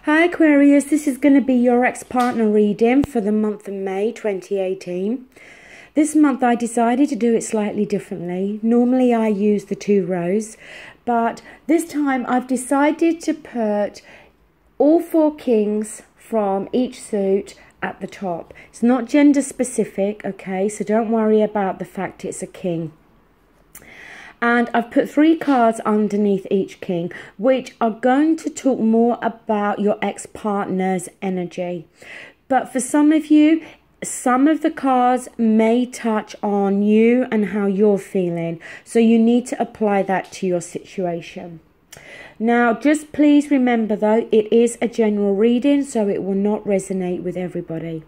Hi Aquarius, this is going to be your ex-partner reading for the month of May 2018. This month I decided to do it slightly differently. Normally I use the 2 rows, but this time I've decided to put all 4 kings from each suit at the top. It's not gender specific, okay, so don't worry about the fact it's a king. And I've put 3 cards underneath each king, which are going to talk more about your ex-partner's energy. But for some of you, some of the cards may touch on you and how you're feeling. So you need to apply that to your situation. Now, just please remember though, it is a general reading, so it will not resonate with everybody.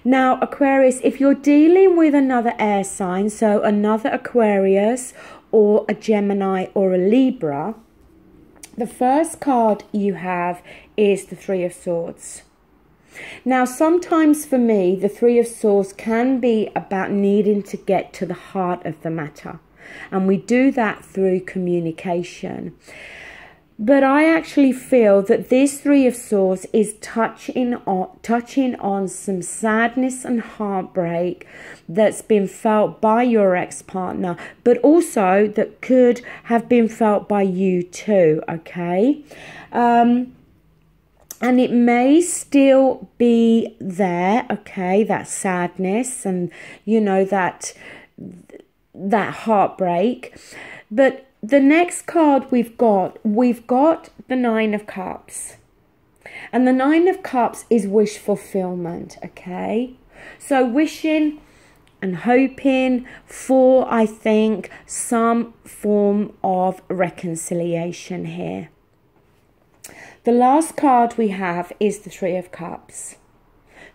Now, Aquarius, if you're dealing with another air sign, so another Aquarius or a Gemini or a Libra, the first card you have is the 3 of Swords. Now, sometimes for me, the 3 of Swords can be about needing to get to the heart of the matter. And we do that through communication. But I actually feel that this 3 of Swords is touching on some sadness and heartbreak that's been felt by your ex-partner, but also that could have been felt by you too, okay? And it may still be there, okay, that sadness and, you know, that heartbreak. But the next card we've got the 9 of Cups. And the 9 of Cups is wish fulfillment, okay? So wishing and hoping for, I think, some form of reconciliation here. The last card we have is the 3 of Cups.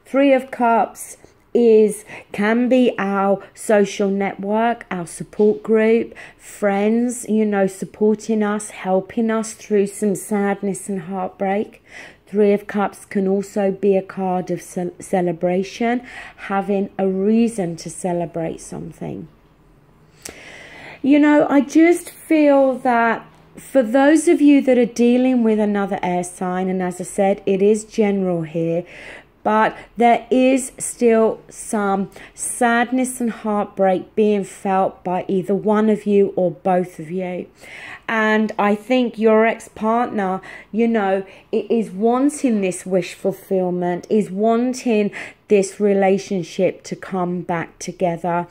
3 of Cups can be our social network, our support group, friends, you know, supporting us, helping us through some sadness and heartbreak. 3 of Cups can also be a card of celebration, having a reason to celebrate something. You know, I just feel that for those of you that are dealing with another air sign, and as I said, it is general here, but there is still some sadness and heartbreak being felt by either one of you or both of you. And I think your ex-partner, you know, is wanting this wish fulfillment, is wanting this relationship to come back together.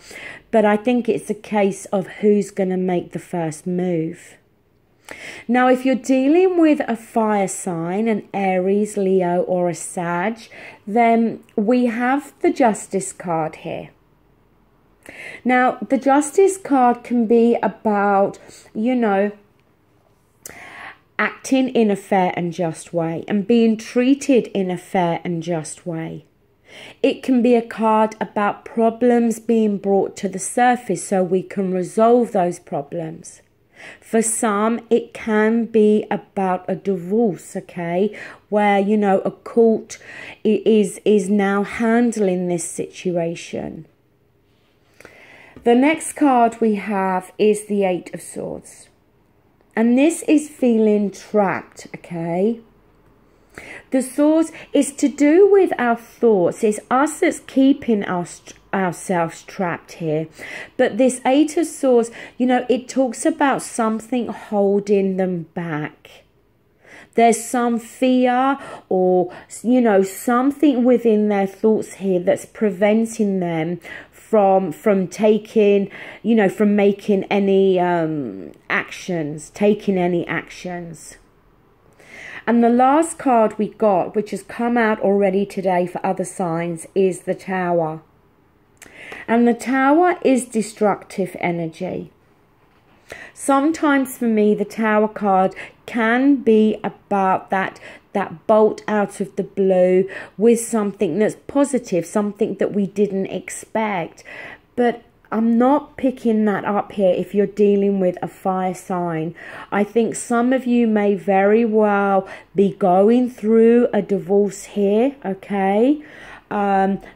But I think it's a case of who's going to make the first move. Now, if you're dealing with a fire sign, an Aries, Leo or a Sag, then we have the Justice card here. Now, the Justice card can be about, you know, acting in a fair and just way and being treated in a fair and just way. It can be a card about problems being brought to the surface so we can resolve those problems. For some, it can be about a divorce, okay, where, you know, a court is now handling this situation. The next card we have is the 8 of Swords. And this is feeling trapped, okay? The Swords is to do with our thoughts. It's us that's keeping ourselves trapped here. But this 8 of Swords, you know, it talks about something holding them back. There's some fear or, you know, something within their thoughts here that's preventing them from taking, you know, from making any actions, taking any actions. And the last card we got, which has come out already today for other signs, is the Tower. And the Tower is destructive energy. Sometimes for me, the Tower card can be about that bolt out of the blue with something that's positive, something that we didn't expect. But I'm not picking that up here if you're dealing with a fire sign. I think some of you may very well be going through a divorce here, okay?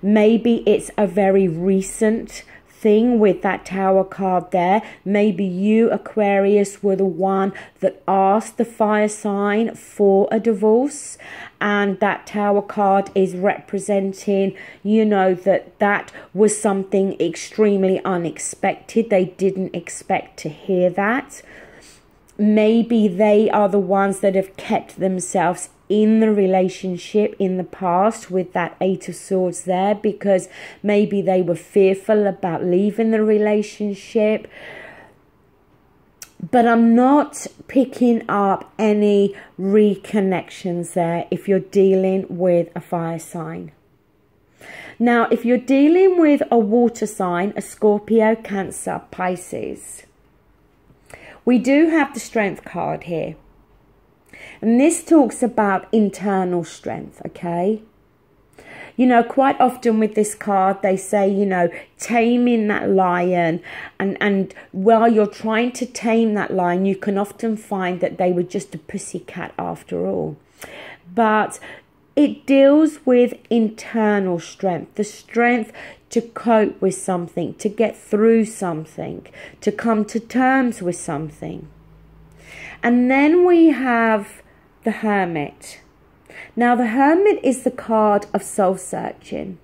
Maybe it's a very recent thing with that Tower card there. Maybe you, Aquarius, were the one that asked the fire sign for a divorce, and that Tower card is representing, you know, that was something extremely unexpected. They didn't expect to hear that. Maybe they are the ones that have kept themselves in the relationship in the past with that Eight of Swords there, because maybe they were fearful about leaving the relationship. But I'm not picking up any reconnections there if you're dealing with a fire sign. Now, if you're dealing with a water sign, a Scorpio, Cancer, Pisces, we do have the Strength card here. And this talks about internal strength, okay? You know, quite often with this card, they say, you know, taming that lion. And while you're trying to tame that lion, you can often find that they were just a pussycat after all. But it deals with internal strength, the strength to cope with something, to get through something, to come to terms with something. And then we have the Hermit. Now, the Hermit is the card of soul-searching,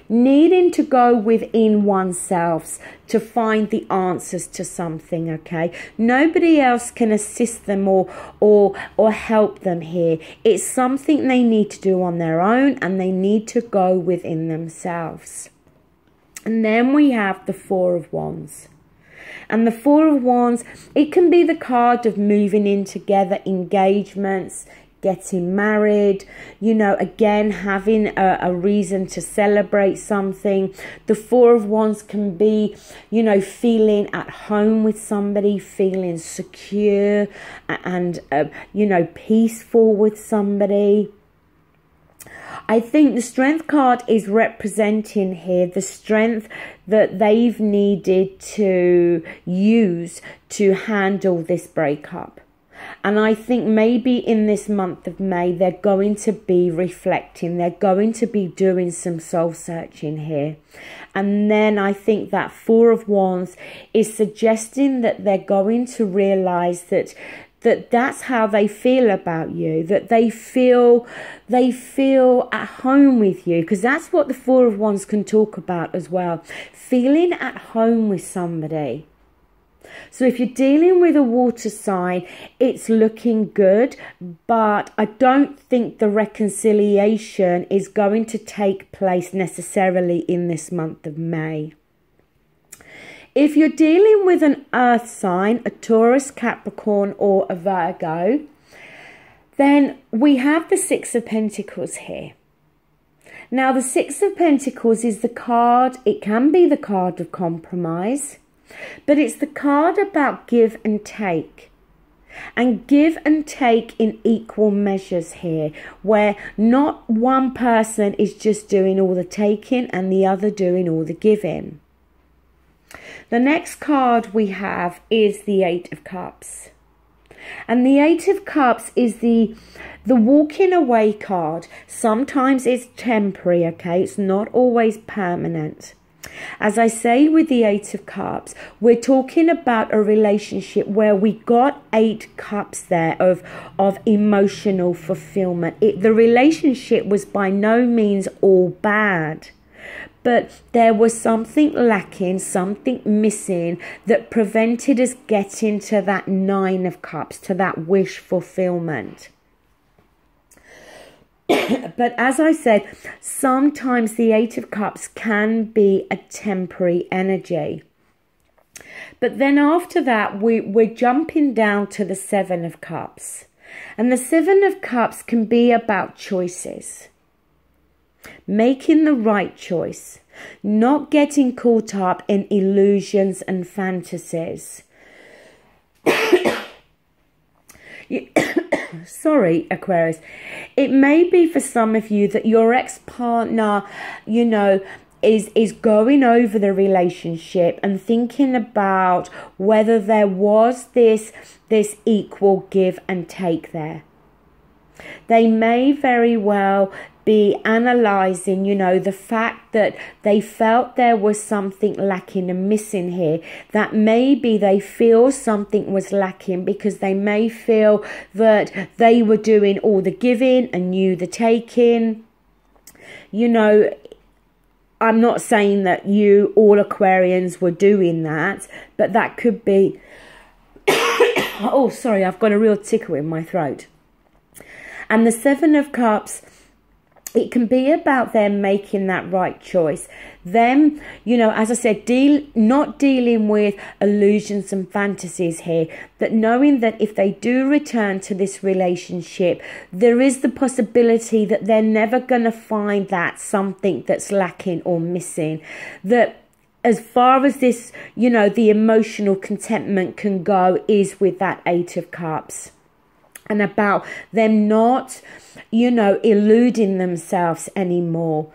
needing to go within oneself to find the answers to something, okay? Nobody else can assist them or help them here. It's something they need to do on their own, and they need to go within themselves. And then we have the Four of Wands. And the Four of Wands, it can be the card of moving in together, engagements, getting married, you know, again, having a reason to celebrate something. The Four of Wands can be, you know, feeling at home with somebody, feeling secure and, you know, peaceful with somebody. I think the Strength card is representing here the strength that they've needed to use to handle this breakup. And I think maybe in this month of May, they're going to be reflecting. They're going to be doing some soul searching here. And then I think that Four of Wands is suggesting that they're going to realize that that's how they feel about you, that they feel at home with you, because that's what the Four of Wands can talk about as well, feeling at home with somebody. So if you're dealing with a water sign, it's looking good, but I don't think the reconciliation is going to take place necessarily in this month of May. If you're dealing with an earth sign, a Taurus, Capricorn or a Virgo, then we have the Six of Pentacles here. Now, the Six of Pentacles is the card, it can be the card of compromise, but it's the card about give and take. And give and take in equal measures here, where not one person is just doing all the taking and the other doing all the giving. The next card we have is the Eight of Cups. And the Eight of Cups is the walking away card. Sometimes it's temporary, okay? It's not always permanent. As I say with the Eight of Cups, we're talking about a relationship where we got 8 cups there of emotional fulfillment. The relationship was by no means all bad. But there was something lacking, something missing that prevented us getting to that 9 of Cups, to that wish fulfillment. But as I said, sometimes the Eight of Cups can be a temporary energy. But then after that, we're jumping down to the Seven of Cups. And the Seven of Cups can be about choices. Making the right choice, not getting caught up in illusions and fantasies. Sorry, Aquarius. It may be for some of you that your ex-partner, you know, is going over the relationship and thinking about whether there was this equal give and take there. They may very well be analysing, you know, the fact that they felt there was something lacking and missing here, that maybe they feel something was lacking because they may feel that they were doing all the giving and you the taking. You know, I'm not saying that you, all Aquarians, were doing that, but that could be... Oh, sorry, I've got a real tickle in my throat. And the Seven of Cups, it can be about them making that right choice. Them, you know, as I said, not dealing with illusions and fantasies here, that knowing that if they do return to this relationship, there is the possibility that they're never going to find that something that's lacking or missing. That as far as this, you know, the emotional contentment can go is with that Eight of Cups. And about them not, you know, eluding themselves anymore.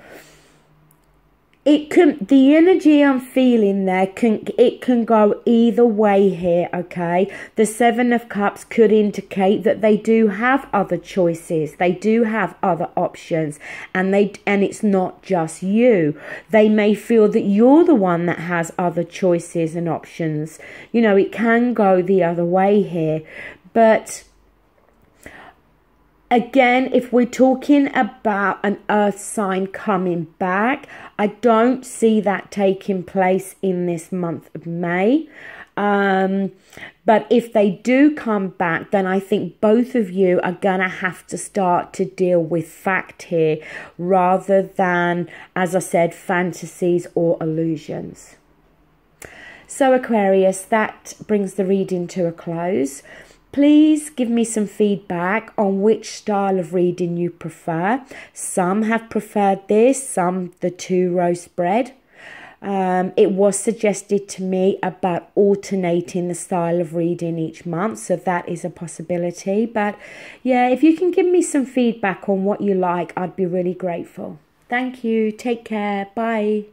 The energy I'm feeling there, it can go either way here, okay? The Seven of Cups could indicate that they do have other choices. They do have other options. And it's not just you. They may feel that you're the one that has other choices and options. You know, it can go the other way here. But... again, if we're talking about an earth sign coming back, I don't see that taking place in this month of May. But if they do come back, then I think both of you are going to have to start to deal with fact here rather than, as I said, fantasies or illusions. So Aquarius, that brings the reading to a close. Please give me some feedback on which style of reading you prefer. Some have preferred this, some the 2-row spread. It was suggested to me about alternating the style of reading each month, so that is a possibility. But yeah, if you can give me some feedback on what you like, I'd be really grateful. Thank you. Take care. Bye.